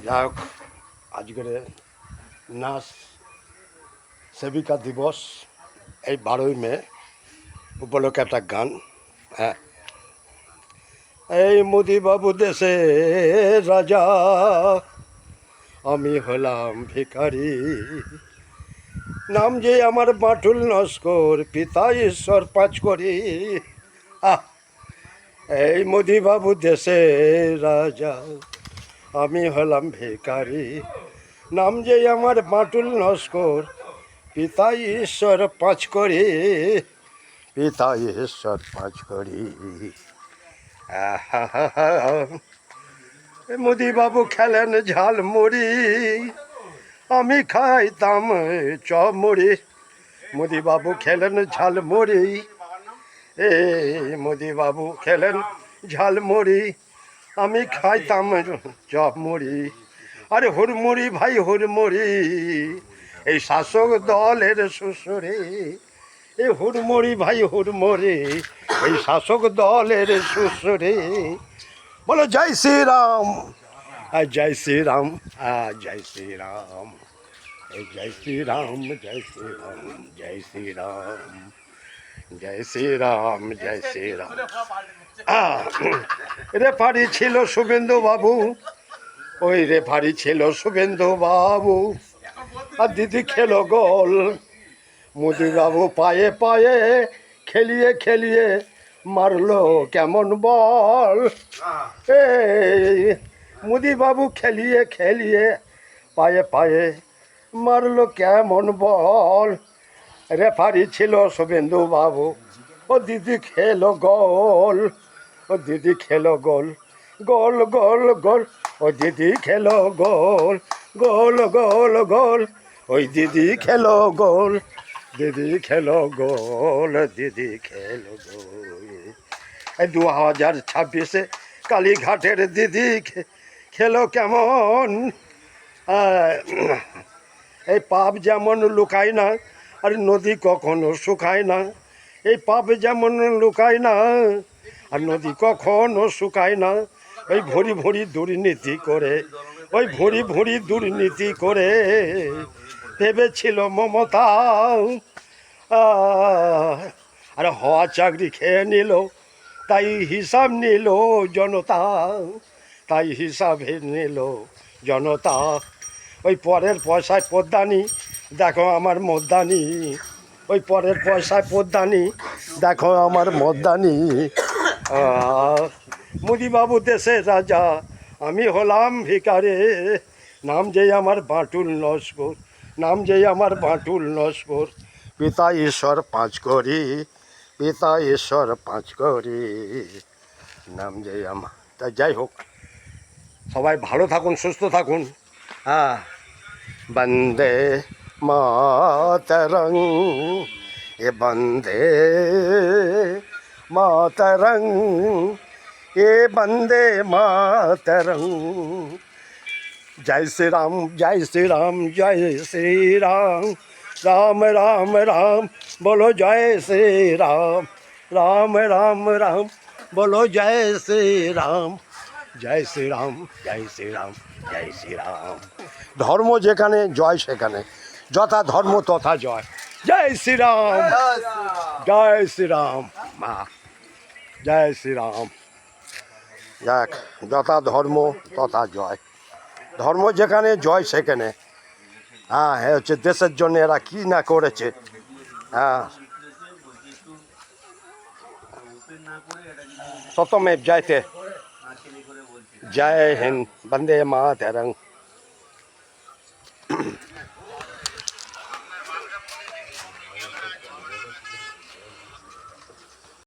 যাই হোক, আজকের নাচ সেবিকা দিবস, এই 12ই মে উপলক্ষে একটা গান। হ্যাঁ, এই মোদিবাবু দেশে রাজা, আমি হলাম ভিখারি, নাম যে আমার বাঁটুল নস্কর, পিতা ঈশ্বর পাঁচ করি। এই মোদিবাবু দেশে রাজা, আমি হলাম ভিখারি, নাম যে আমার বাঁটুল নস্কর, পিতা ঈশ্বর পাঁচ করি, পিতা ঈশ্বর পাঁচ করি। মোদিবাবু খেলেন ঝালমুড়ি, আমি খাইতাম চমুড়ি। মোদিবাবু খেলেন ঝালমুড়ি, মোদিবাবু খেলেন ঝালমুড়ি, আমি খাইতাম চমুড়ি। আরে হুড়মুড়ি ভাই হুড়মুড়ি, এই শাসক দলের শ্বশুরে। এই হুড়মুড়ি ভাই হুড়মুড়ি, এই শাসক দলের শ্বশুরে। বলো জয় শ্রীরাম, জয় শ্রীরাম, জয় শ্রীরাম, জয় শ্রীরাম, জয় শ্রীরাম, জয় শ্রীরাম, জয় শ্রীরাম, জয় শ্রীরাম। রেফারি ছিল শুভেন্দু বাবু, ওই রেফারি ছিল শুভেন্দু বাবু, আর দিদি খেলো গোল। মোদিবাবু পায়ে পায়ে খেলিয়ে খেলিয়ে মারলো কেমন বল। এই মোদিবাবু খেলিয়ে খেলিয়ে পায়ে পায়ে মারলো কেমন বল। রেফারি ছিল শুভেন্দু বাবু, ও দিদি খেলো গোল, ও দিদি খেলো গোল, গোল গোল গোল, ও দিদি খেলো গোল, গোল গোল গোল, ওই দিদি খেলো গোল, দিদি খেলো গোল, দিদি খেলো গোল। এই 2026 কালীঘাটের দিদি খেলো কেমন। এই পাপ যেমন লুকায় না, আর নদী কখনো শুকায় না। এই পাপ যেমন লুকায় না, আর নদী কখনো শুকায় না। ওই ভরি ভরি দুর্নীতি করে, ওই ভরি ভরি দুর্নীতি করে ভেবেছিল মমতা, আর হওয়া চাকরি খেয়ে নিল, তাই হিসাব নিল জনতা, তাই হিসাবে নিল জনতা। ওই পরের পয়সায় পদ্মানি, দেখো আমার মদ্দানি, ওই পরের পয়সায় পদ্মানি, দেখো আমার মদ্দানি। মোদিবাবু দেশে রাজা, আমি হলাম ভিখারি, নাম যে আমার বাঁটুল নস্কর, নাম যে আমার বাঁটুল নস্কর, পিতা ঈশ্বর পাঁচ করি, পিতা ঈশ্বর পাঁচ করি, নাম যে আমার। তাই যাই হোক, সবাই ভালো থাকুন, সুস্থ থাকুন। হ্যাঁ, বন্দে মাতরং, এ বন্দে মাতরং, এ বন্দে মাতরং। जय श्री राम, जय श्री राम, जय श्री राम, राम राम राम, बोलो जय श्री राम, राम राम राम, बोलो जय श्री राम, जय श्री राम, जय श्री राम, जय श्री राम। ধর্ম যেখানে জয় সেখানে, যথা ধর্ম তথা জয়। জয় শ্রী রাম, জয় শ্রী রাম, মা জয় শ্রী রাম। যাক, যথা ধর্ম তথা জয়, ধর্ম যেখানে জয় সেখানে। হ্যাঁ, হ্যাঁ, হচ্ছে দেশের জন্য এরা কি না করেছে। হ্যাঁ, সতমেব জয়তে, জয় হিন্দ, বন্দে মাতরং।